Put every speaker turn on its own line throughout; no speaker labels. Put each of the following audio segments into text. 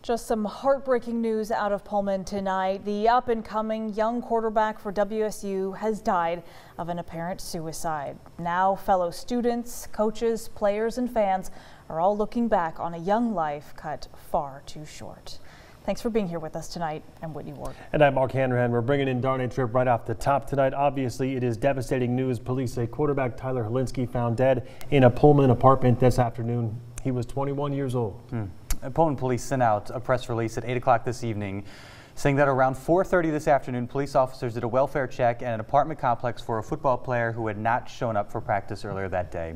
Just some heartbreaking news out of Pullman tonight. The up-and-coming young quarterback for WSU has died of an apparent suicide. Now fellow students, coaches, players, and fans are all looking back on a young life cut far too short. Thanks for being here with us tonight. I'm Whitney Ward.
And I'm Mark Hanrahan. We're bringing in Darnay Tripp right off the top tonight. Obviously, it is devastating news. Police say quarterback Tyler Hilinski found dead in a Pullman apartment this afternoon. He was 21 years old.
Pullman police sent out a press release at 8 o'clock this evening saying that around 4:30 this afternoon, police officers did a welfare check at an apartment complex for a football player who had not shown up for practice earlier that day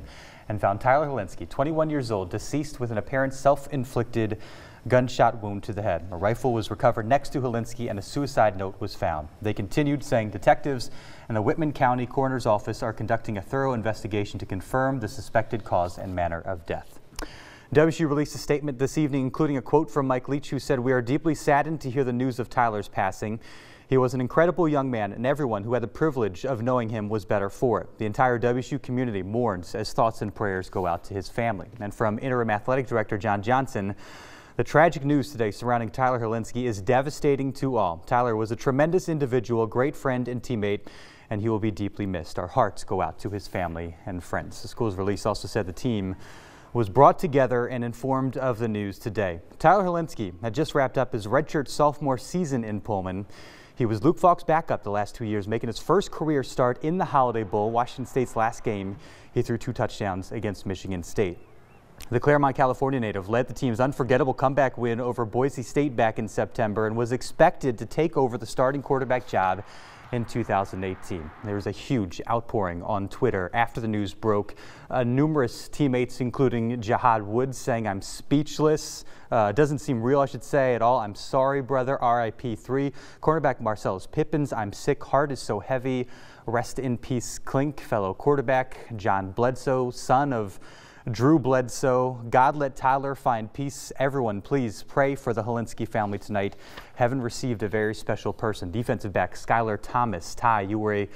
and found Tyler Hilinski, 21 years old, deceased with an apparent self-inflicted gunshot wound to the head. A rifle was recovered next to Hilinski and a suicide note was found. They continued saying detectives and the Whitman County Coroner's Office are conducting a thorough investigation to confirm the suspected cause and manner of death. WSU released a statement this evening, including a quote from Mike Leach, who said, "We are deeply saddened to hear the news of Tyler's passing. He was an incredible young man, and everyone who had the privilege of knowing him was better for it. The entire WSU community mourns as thoughts and prayers go out to his family." And from Interim Athletic Director John Johnson, the tragic news today surrounding Tyler Hilinski is devastating to all. Tyler was a tremendous individual, great friend and teammate, and he will be deeply missed. Our hearts go out to his family and friends. The school's release also said the team was brought together and informed of the news today. Tyler Hilinski had just wrapped up his redshirt sophomore season in Pullman. He was Luke Falk's backup the last 2 years, making his first career start in the Holiday Bowl, Washington State's last game. He threw 2 touchdowns against Michigan State. The Claremont, California native led the team's unforgettable comeback win over Boise State back in September and was expected to take over the starting quarterback job in 2018. There was a huge outpouring on Twitter after the news broke. Numerous teammates, including Jihad Woods, saying, "I'm speechless. Doesn't seem real, I should say, at all. I'm sorry, brother. RIP 3. Cornerback Marcellus Pippins, "I'm sick. Heart is so heavy. Rest in peace, Clink." Fellow quarterback John Bledsoe, son of Drew Bledsoe, "God let Tyler find peace. Everyone, please pray for the Hilinski family tonight. Heaven received a very special person." Defensive back Skylar Thomas, "Ty, you were a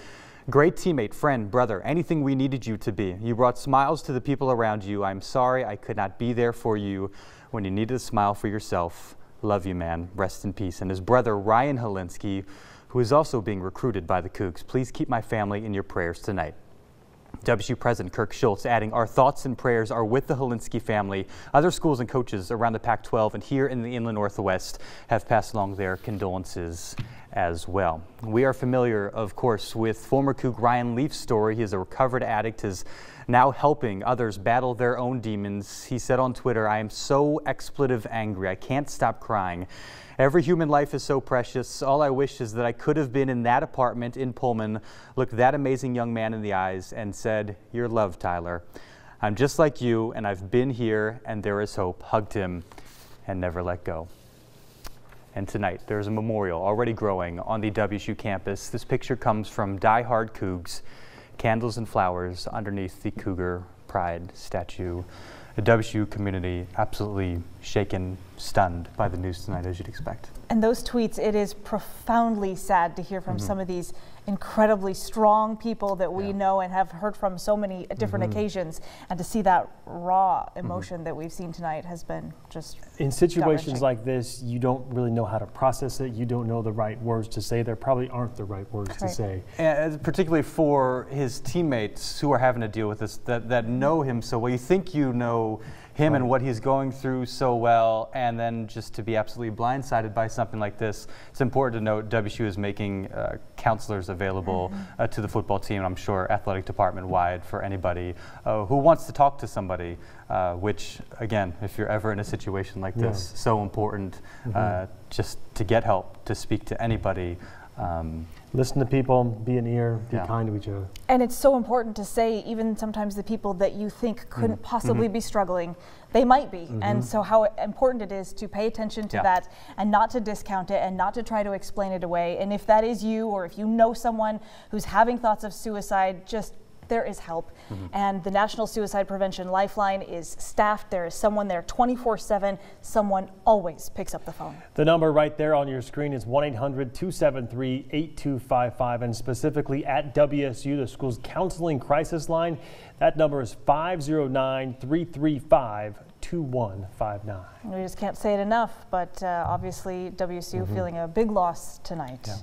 great teammate, friend, brother, anything we needed you to be. You brought smiles to the people around you. I'm sorry I could not be there for you when you needed a smile for yourself. Love you, man. Rest in peace." And his brother Ryan Hilinski, who is also being recruited by the Cougs, "Please keep my family in your prayers tonight." WSU President Kirk Schultz adding, "Our thoughts and prayers are with the Hilinski family. Other schools and coaches around the Pac-12 and here in the Inland Northwest have passed along their condolences as well." We are familiar, of course, with former Coug Ryan Leaf's story. He is a recovered addict, is now helping others battle their own demons. He said on Twitter, "I am so expletive angry. I can't stop crying. Every human life is so precious. All I wish is that I could have been in that apartment in Pullman, looked that amazing young man in the eyes and said, 'You're loved, Tyler. I'm just like you and I've been here and there is hope.' Hugged him and never let go." And tonight, there's a memorial already growing on the WSU campus. This picture comes from Die Hard Cougs, candles and flowers underneath the Cougar Pride statue. The WSU community absolutely shaken, stunned by the news tonight, as you'd expect.
And those tweets, it is profoundly sad to hear from some of these incredibly strong people that we know and have heard from so many different occasions, and to see that raw emotion that we've seen tonight has been just
in situations like this, you don't really know how to process it. You don't know the right words to say. There probably aren't the right words to say.
And particularly for his teammates who are having to deal with this, that know him so well. You think you know him and what he's going through so well, and then just to be absolutely blindsided by something like this. It's important to note WSU is making counselors available to the football team, I'm sure athletic department wide, for anybody who wants to talk to somebody, which again, if you're ever in a situation like this, so important just to get help, to speak to anybody.
Listen to people, be an ear, be kind to each other.
And it's so important to say, even sometimes the people that you think couldn't possibly be struggling, they might be. And so how important it is to pay attention to that and not to discount it and not to try to explain it away. And if that is you, or if you know someone who's having thoughts of suicide, just there is help. And the National Suicide Prevention Lifeline is staffed. There is someone there 24/7. Someone always picks up the phone.
The number right there on your screen is 1-800-273-8255, and specifically at WSU, the school's counseling crisis line, that number is 509-335-2 2159.
We just can't say it enough, but obviously WSU feeling a big loss tonight. Yeah.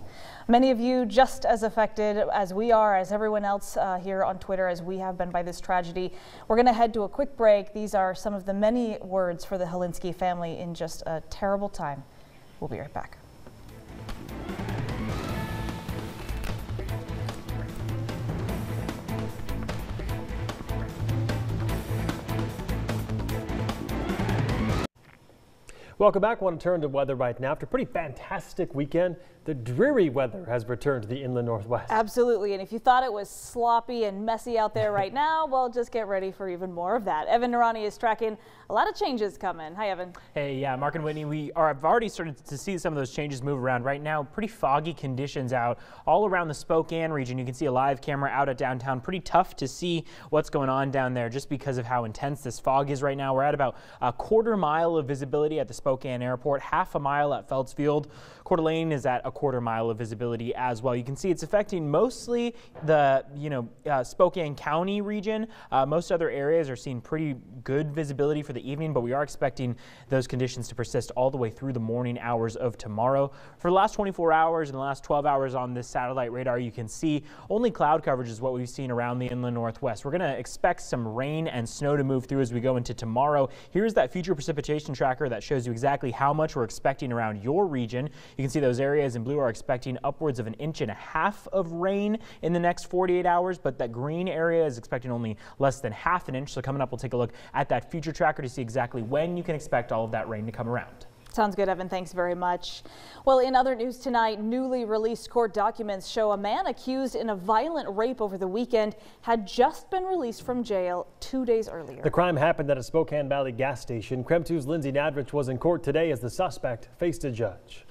Many of you just as affected as we are, as everyone else here on Twitter, as we have been by this tragedy. We're going to head to a quick break. These are some of the many words for the Holinsky family in just a terrible time. We'll be right back.
Welcome back. I want to turn to weather right now. After a pretty fantastic weekend, the dreary weather has returned to the inland Northwest.
Absolutely. And if you thought it was sloppy and messy out there right now, well, just get ready for even more of that. Evan Narani is tracking a lot of changes coming. Hi, Evan.
Hey, yeah, Mark and Whitney, I've already started to see some of those changes move around right now. Pretty foggy conditions out all around the Spokane region. You can see a live camera out at downtown. Pretty tough to see what's going on down there just because of how intense this fog is right now. We're at about a quarter mile of visibility at the Spokane Airport, half a mile at Felds Field. Coeur d'Alene is at a quarter mile of visibility as well. You can see it's affecting mostly the Spokane County region. Most other areas are seeing pretty good visibility for the evening, but we are expecting those conditions to persist all the way through the morning hours of tomorrow. For the last 24 hours and the last 12 hours on this satellite radar, you can see only cloud coverage is what we've seen around the inland Northwest. We're going to expect some rain and snow to move through as we go into tomorrow. Here's that future precipitation tracker that shows you exactly how much we're expecting around your region. You can see those areas in blue are expecting upwards of 1.5 inches of rain in the next 48 hours, but that green area is expecting only less than ½ an inch. So coming up, we'll take a look at that future tracker to see exactly when you can expect all of that rain to come around.
Sounds good, Evan. Thanks very much. Well, in other news tonight, newly released court documents show a man accused in a violent rape over the weekend had just been released from jail 2 days earlier. The
crime happened at a Spokane Valley gas station. KREM 2's Lindsay Nadrich was in court today as the suspect faced a judge.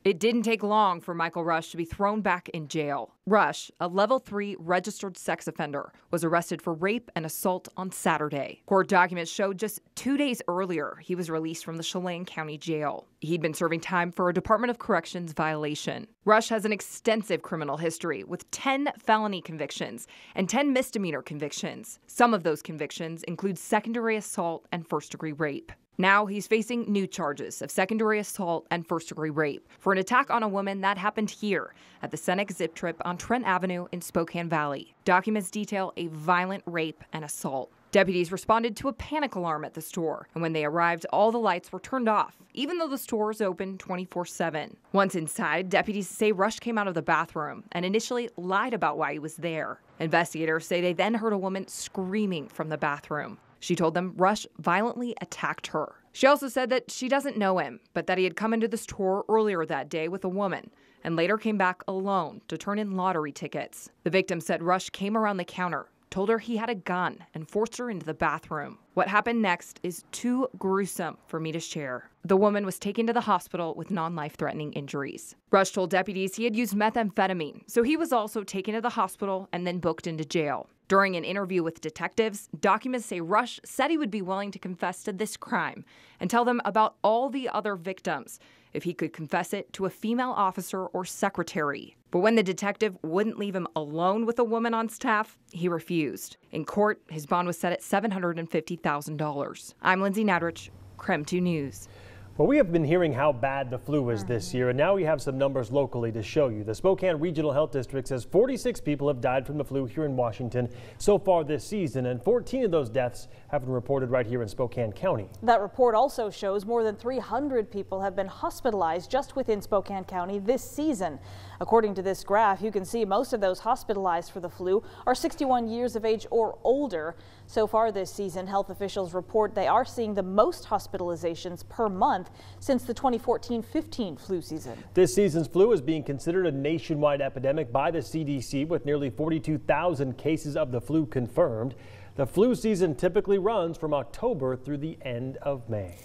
It didn't take long for Michael Rush to be thrown back in jail. Rush, a level 3 registered sex offender, was arrested for rape and assault on Saturday. Court documents showed just 2 days earlier he was released from the Chelan County Jail. He'd been serving time for a Department of Corrections violation. Rush has an extensive criminal history with 10 felony convictions and 10 misdemeanor convictions. Some of those convictions include secondary assault and first-degree rape. Now he's facing new charges of secondary assault and first-degree rape for an attack on a woman that happened here at the Senex Zip Trip on Trent Avenue in Spokane Valley. Documents detail a violent rape and assault. Deputies responded to a panic alarm at the store, and when they arrived, all the lights were turned off, even though the store is open 24/7. Once inside, deputies say Rush came out of the bathroom and initially lied about why he was there. Investigators say they then heard a woman screaming from the bathroom. She told them Rush violently attacked her. She also said that she doesn't know him, but that he had come into the store earlier that day with a woman and later came back alone to turn in lottery tickets. The victim said Rush came around the counter, told her he had a gun, and forced her into the bathroom. What happened next is too gruesome for me to share. The woman was taken to the hospital with non-life-threatening injuries. Rush told deputies he had used methamphetamine, so he was also taken to the hospital and then booked into jail. During an interview with detectives, documents say Rush said he would be willing to confess to this crime and tell them about all the other victims if he could confess it to a female officer or secretary. But when the detective wouldn't leave him alone with a woman on staff, he refused. In court, his bond was set at $750,000. I'm Lindsay Nadrich, KREM 2 News.
Well, we have been hearing how bad the flu is this year, and now we have some numbers locally to show you. The Spokane Regional Health District says 46 people have died from the flu here in Washington so far this season, and 14 of those deaths have been reported right here in Spokane County.
That report also shows more than 300 people have been hospitalized just within Spokane County this season. According to this graph, you can see most of those hospitalized for the flu are 61 years of age or older. So far this season, health officials report they are seeing the most hospitalizations per month since the 2014-15 flu season.
This season's flu is being considered a nationwide epidemic by the CDC, with nearly 42,000 cases of the flu confirmed. The flu season typically runs from October through the end of May.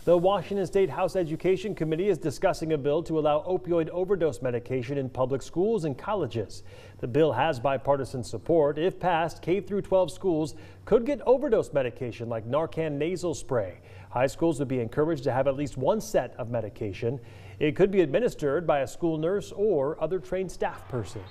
The Washington State House Education Committee is discussing a bill to allow opioid overdose medication in public schools and colleges. The bill has bipartisan support. If passed, K-12 schools could get overdose medication like Narcan nasal spray. High schools would be encouraged to have at least one set of medication. It could be administered by a school nurse or other trained staff person.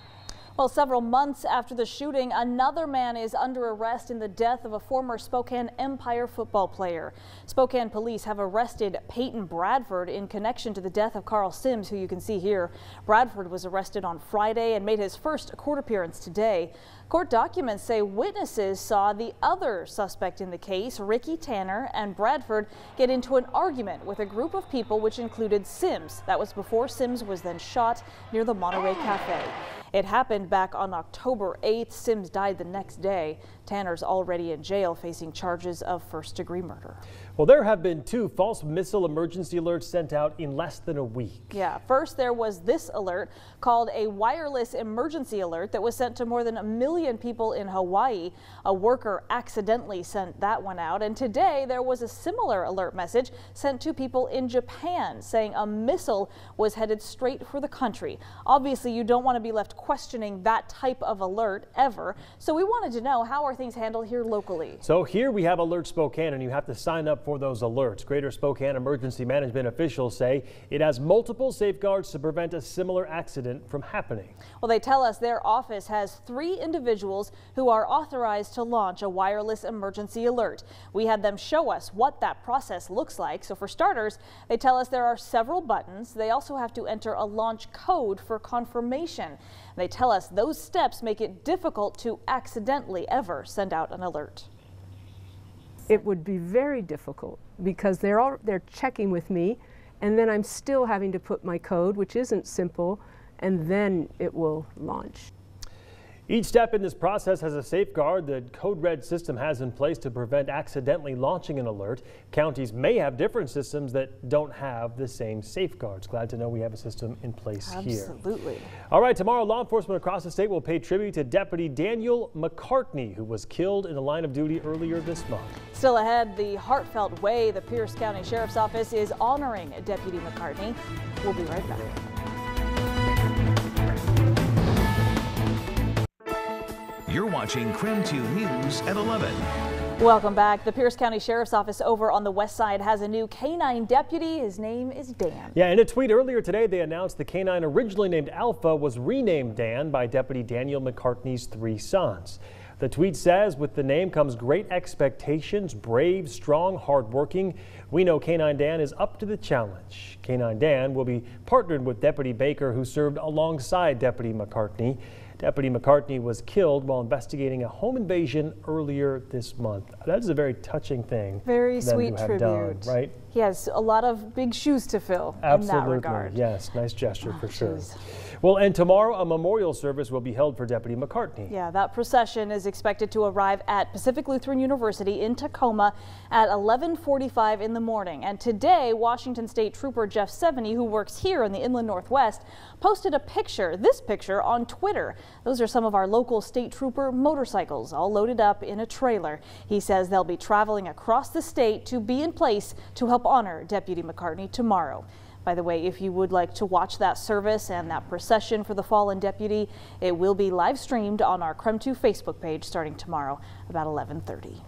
Well, several months after the shooting, another man is under arrest in the death of a former Spokane Empire football player. Spokane police have arrested Peyton Bradford in connection to the death of Carl Sims, who you can see here. Bradford was arrested on Friday and made his first court appearance today. Court documents say witnesses saw the other suspect in the case, Ricky Tanner, and Bradford get into an argument with a group of people, which included Sims. That was before Sims was then shot near the Monterey Cafe. It happened back on October 8th. Sims died the next day. Tanner's already in jail facing charges of first-degree murder.
Well, there have been 2 false missile emergency alerts sent out in less than a week.
Yeah, first there was this alert called a wireless emergency alert that was sent to more than 1 million people in Hawaii. A worker accidentally sent that one out. And today there was a similar alert message sent to people in Japan saying a missile was headed straight for the country. Obviously, you don't want to be left questioning that type of alert ever. So we wanted to know, how are things handled here locally?
So here we have Alert Spokane, and you have to sign up for those alerts. Greater Spokane emergency management officials say it has multiple safeguards to prevent a similar accident from happening.
Well, they tell us their office has 3 individuals who are authorized to launch a wireless emergency alert. We had them show us what that process looks like. So for starters, they tell us there are several buttons. They also have to enter a launch code for confirmation. They tell us those steps make it difficult to accidentally ever send out an alert.
It would be very difficult because they're checking with me, and then I'm still having to put my code, which isn't simple, and then it will launch.
Each step in this process has a safeguard the Code Red system has in place to prevent accidentally launching an alert. Counties may have different systems that don't have the same safeguards. Glad to know we have a system in place here.
Absolutely. All
right, tomorrow law enforcement across the state will pay tribute to Deputy Daniel McCartney, who was killed in the line of duty earlier this month.
Still ahead, the heartfelt way the Pierce County Sheriff's Office is honoring Deputy McCartney. We'll be right back.
You're watching KREM 2 News at 11.
Welcome back. The Pierce County Sheriff's Office over on the west side has a new canine deputy. His name is Dan.
Yeah, in a tweet earlier today, they announced the canine originally named Alpha was renamed Dan by Deputy Daniel McCartney's 3 sons. The tweet says, with the name comes great expectations, brave, strong, hardworking. We know Canine Dan is up to the challenge. Canine Dan will be partnered with Deputy Baker, who served alongside Deputy McCartney. Deputy McCartney was killed while investigating a home invasion earlier this month. That is a very touching thing.
Very sweet tribute.
Done, right?
He has a lot of big shoes to fill in that regard.
Yes, nice gesture for sure. Well, and tomorrow a memorial service will be held for Deputy McCartney. Yeah, that procession is expected to arrive at Pacific Lutheran University in Tacoma at 11:45 in the morning. And today, Washington State Trooper Jeff Seveny, who works here in the Inland Northwest, posted a picture, this picture, on Twitter. Those are some of our local state trooper motorcycles, all loaded up in a trailer. He says they'll be traveling across the state to be in place to help honor Deputy McCartney tomorrow. By the way, if you would like to watch that service and that procession for the fallen deputy, it will be live streamed on our KREM 2 Facebook page starting tomorrow about 11:30.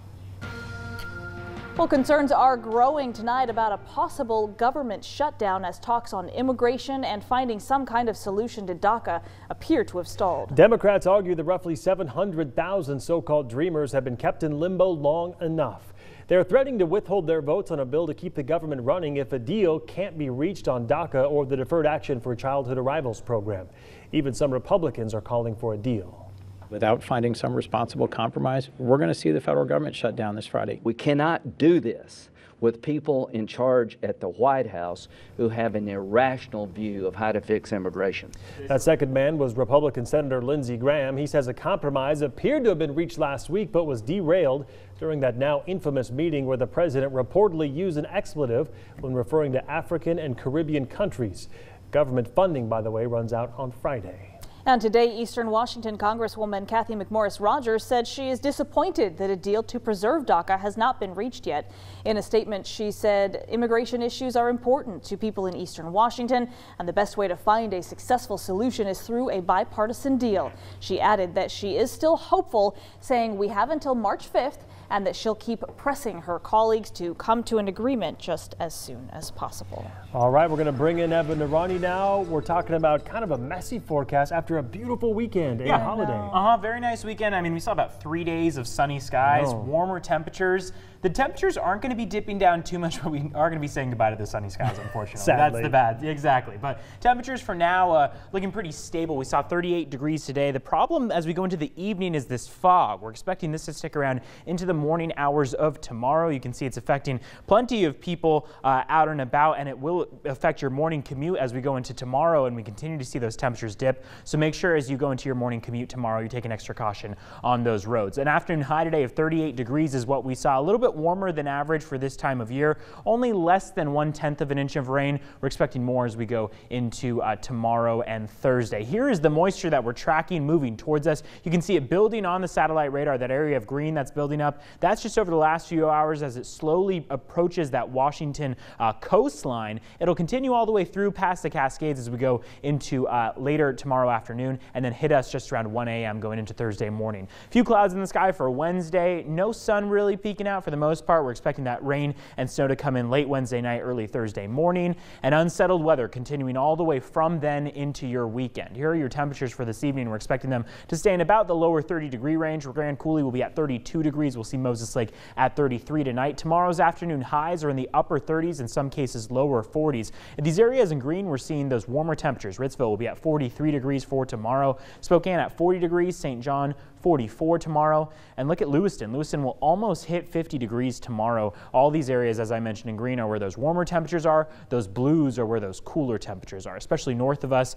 Well, concerns are growing tonight about a possible government shutdown as talks on immigration and finding some kind of solution to DACA appear to have stalled. Democrats argue the roughly 700,000 so-called dreamers have been kept in limbo long enough. They're threatening to withhold their votes on a bill to keep the government running if a deal can't be reached on DACA or the Deferred Action for Childhood Arrivals program. Even some Republicans are calling for a deal.
Without finding some responsible compromise, we're going to see the federal government shut down this Friday.
We cannot do this with people in charge at the White House who have an irrational view of how to fix immigration.
That second man was Republican Senator Lindsey Graham. He says a compromise appeared to have been reached last week but was derailed during that now infamous meeting where the president reportedly used an expletive when referring to African and Caribbean countries. Government funding, by the way, runs out on Friday. And today, Eastern Washington Congresswoman Kathy McMorris Rogers said she is disappointed that a deal to preserve DACA has not been reached yet. In a statement, she said immigration issues are important to people in Eastern Washington, and the best way to find a successful solution is through a bipartisan deal. She added that she is still hopeful, saying we have until March 5th,
and that she'll keep pressing her colleagues to come to an agreement just as soon as possible.
All right, we're going to bring in Evan Narani now. We're talking about kind of a messy forecast after a beautiful weekend and holiday.
Very nice weekend. I mean, we saw about 3 days of sunny skies, warmer temperatures. The temperatures aren't going to be dipping down too much, but we are going to be saying goodbye to the sunny skies, unfortunately.
Sadly.
That's the bad, exactly. But temperatures for now looking pretty stable. We saw 38 degrees today. The problem as we go into the evening is this fog. We're expecting this to stick around into the morning hours of tomorrow. You can see it's affecting plenty of people out and about, and it will affect your morning commute as we go into tomorrow, and we continue to see those temperatures dip. So make sure as you go into your morning commute tomorrow, you take an extra caution on those roads. An afternoon high today of 38 degrees is what we saw. A little bit warmer than average for this time of year, only less than 1/10 of an inch of rain. We're expecting more as we go into tomorrow and Thursday. Here is the moisture that we're tracking moving towards us. You can see it building on the satellite radar, that area of green that's building up. That's just over the last few hours as it slowly approaches that Washington coastline. It'll continue all the way through past the Cascades as we go into later tomorrow afternoon, and then hit us just around 1 a.m. going into Thursday morning. A few clouds in the sky for Wednesday. No sun really peeking out for the most part. We're expecting that rain and snow to come in late Wednesday night, early Thursday morning, and unsettled weather continuing all the way from then into your weekend. Here are your temperatures for this evening. We're expecting them to stay in about the lower 30-degree range. Grand Coulee will be at 32 degrees. We'll see Moses Lake at 33 tonight. Tomorrow's afternoon highs are in the upper 30s, in some cases lower 40s. In these areas in green, we're seeing those warmer temperatures. Ritzville will be at 43 degrees for tomorrow. Spokane at 40 degrees. St. John 44 tomorrow. And look at Lewiston. Lewiston will almost hit 50 degrees tomorrow. All these areas, as I mentioned in green, are where those warmer temperatures are. Those blues are where those cooler temperatures are, especially north of us.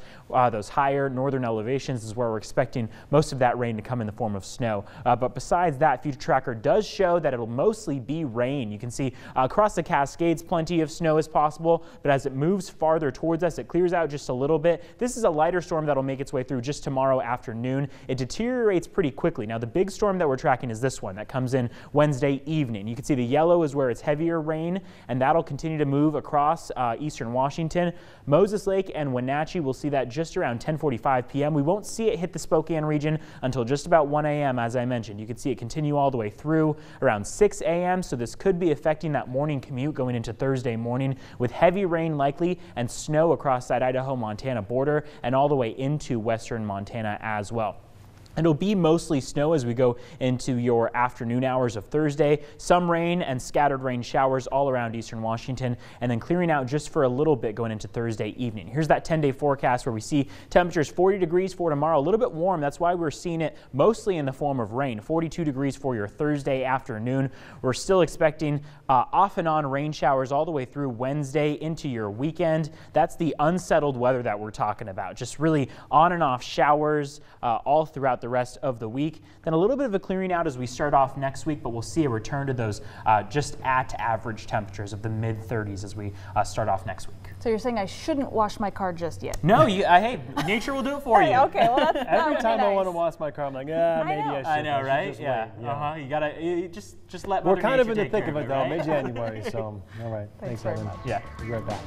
Those higher northern elevations is where we're expecting most of that rain to come in the form of snow. But besides that, Future Tracker does show that it'll mostly be rain. You can see across the Cascades, plenty of snow is possible, but as it moves farther towards us, it clears out just a little bit. This is a lighter storm that'll make its way through just tomorrow afternoon. It deteriorates pretty quickly. Now, the big storm that we're tracking is this one that comes in Wednesday evening. You can see the yellow is where it's heavier rain, and that'll continue to move across eastern Washington. Moses Lake and Wenatchee will see that just around 10:45 p.m. We won't see it hit the Spokane region until just about 1 a.m. as I mentioned. You can see it continue all the way through around 6 a.m. So this could be affecting that morning commute going into Thursday morning, with heavy rain likely and snow across that Idaho-Montana border and all the way into western Montana as well. It'll be mostly snow as we go into your afternoon hours of Thursday. Some rain and scattered rain showers all around eastern Washington, and then clearing out just for a little bit going into Thursday evening. Here's that 10-day forecast where we see temperatures 40 degrees for tomorrow, a little bit warm. That's why we're seeing it mostly in the form of rain. 42 degrees for your Thursday afternoon. We're still expecting off and on rain showers all the way through Wednesday into your weekend. That's the unsettled weather that we're talking about. Just really on and off showers all throughout the rest of the week. Then a little bit of a clearing out as we start off next week, but we'll see a return to those just at average temperatures of the mid-30s as we start off next week.
So you're saying I shouldn't wash my car just yet?
No, hey, nature will do it for you.
Okay, well that's
every time
nice.
I want to wash my car, I'm like, maybe I should.
I know, right?
Yeah.
You gotta just let.
We're
Mother
kind of
Nature
in the
take
thick
care
of it though,
right?
mid-January. So all right, thanks
very
Evan.
much.
Yeah,
we'll be right back.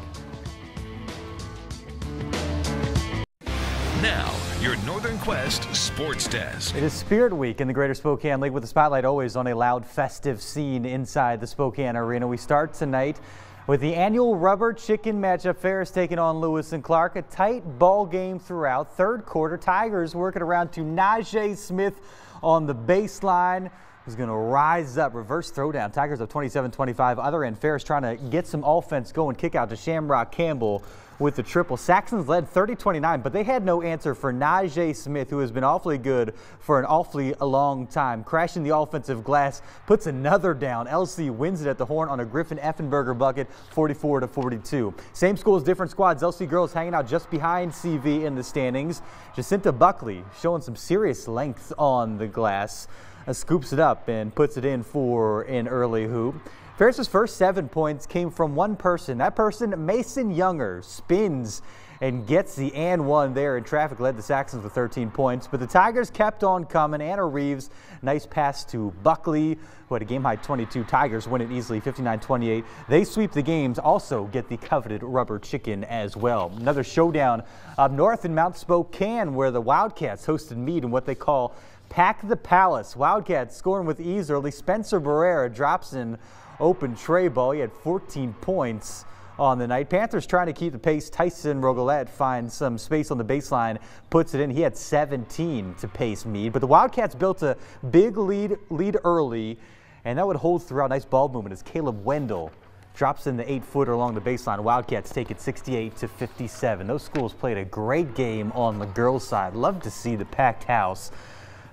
Now, your Northern Quest Sports Desk.
It is Spirit Week in the Greater Spokane League, with the spotlight always on a loud, festive scene inside the Spokane Arena. We start tonight with the annual Rubber Chicken matchup. Ferris taking on Lewis and Clark. A tight ball game throughout. Third quarter, Tigers working around to Najee Smith on the baseline, who's going to rise up. Reverse throwdown. Tigers up 27-25. Other end, Ferris trying to get some offense going. Kick out to Shamrock Campbell with the triple. Saxons led 30-29, but they had no answer for Najee Smith, who has been awfully good for an awfully long time. Crashing the offensive glass, puts another down. LC wins it at the horn on a Griffin Effenberger bucket, 44-42. Same schools, different squads. LC girls hanging out just behind CV in the standings. Jacinta Buckley showing some serious length on the glass. Scoops it up and puts it in for an early hoop. Ferris's first 7 points came from one person. That person, Mason Younger, spins and gets the and one there, and traffic led the Saxons with 13 points. But the Tigers kept on coming. Anna Reeves, nice pass to Buckley, who had a game-high 22. Tigers win it easily, 59-28. They sweep the games, also get the coveted Rubber Chicken as well. Another showdown up north in Mount Spokane, where the Wildcats hosted Meade in what they call pack the palace. Wildcats scoring with ease early. Spencer Barrera drops in open tray ball. He had 14 points on the night. Panthers trying to keep the pace. Tyson Rogalette finds some space on the baseline, puts it in. He had 17 to pace Meade, but the Wildcats built a big lead early, and that would hold throughout. Nice ball movement as Caleb Wendell drops in the 8-footer along the baseline. Wildcats take it 68-57. Those schools played a great game on the girls' side. Love to see the packed house.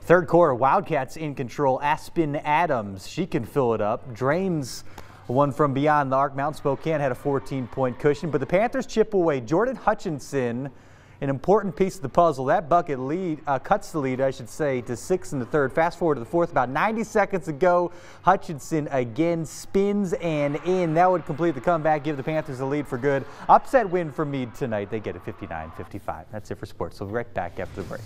Third quarter, Wildcats in control. Aspen Adams, she can fill it up. Drains one from beyond the arc. Mount Spokane had a 14-point cushion, but the Panthers chip away. Jordan Hutchinson, an important piece of the puzzle. That bucket cuts the lead, I should say, to 6 in the third. Fast forward to the fourth, about 90 seconds ago. Hutchinson again spins and in. That would complete the comeback, give the Panthers the lead for good. Upset win for Meade tonight. They get it 59-55. That's it for sports. So we'll be right back after the break.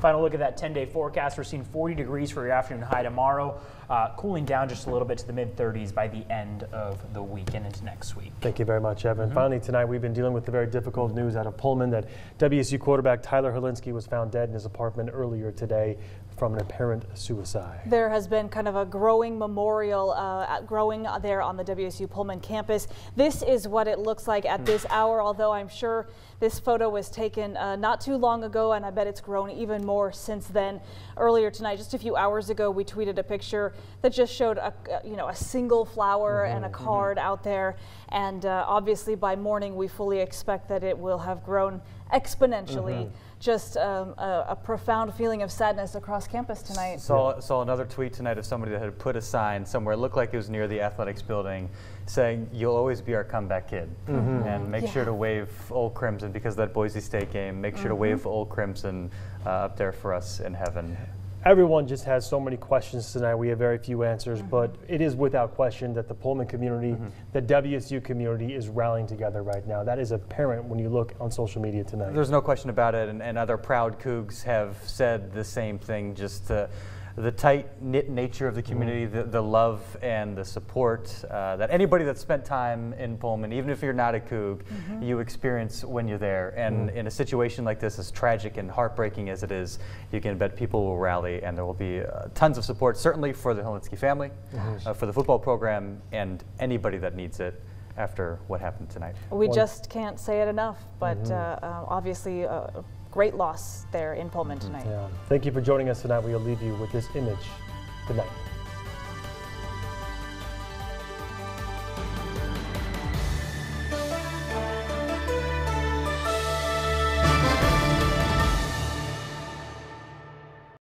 Final look at that 10-day forecast. We're seeing 40 degrees for your afternoon high tomorrow, cooling down just a little bit to the mid-30s by the end of the week and into next week.
Thank you very much, Evan. Finally tonight, we've been dealing with the very difficult news out of Pullman that WSU quarterback Tyler Helinski was found dead in his apartment earlier today from an apparent suicide.
There has been kind of a growing memorial growing there on the WSU Pullman campus. This is what it looks like at this hour, although I'm sure this photo was taken not too long ago, and I bet it's grown even more since then. Earlier tonight, just a few hours ago, we tweeted a picture that just showed a single flower and a card out there, and obviously by morning we fully expect that it will have grown exponentially. Just a profound feeling of sadness across campus tonight.
Saw another tweet tonight of somebody that had put a sign somewhere, it looked like it was near the athletics building, saying, "You'll always be our comeback kid." And make sure to wave Old Crimson, because of that Boise State game. Make sure to wave Old Crimson up there for us in heaven.
Everyone just has so many questions tonight. We have very few answers, but it is without question that the Pullman community, the WSU community, is rallying together right now. That is apparent when you look on social media tonight.
There's no question about it, and other proud Cougs have said the same thing, just the tight-knit nature of the community, the love and the support that anybody that's spent time in Pullman, even if you're not a Coug, you experience when you're there. And in a situation like this, as tragic and heartbreaking as it is, you can bet people will rally, and there will be tons of support, certainly for the Helinski family, for the football program, and anybody that needs it after what happened tonight.
We just can't say it enough, but obviously great loss there in Pullman tonight.
Thank you for joining us tonight. We'll leave you with this image. Good night.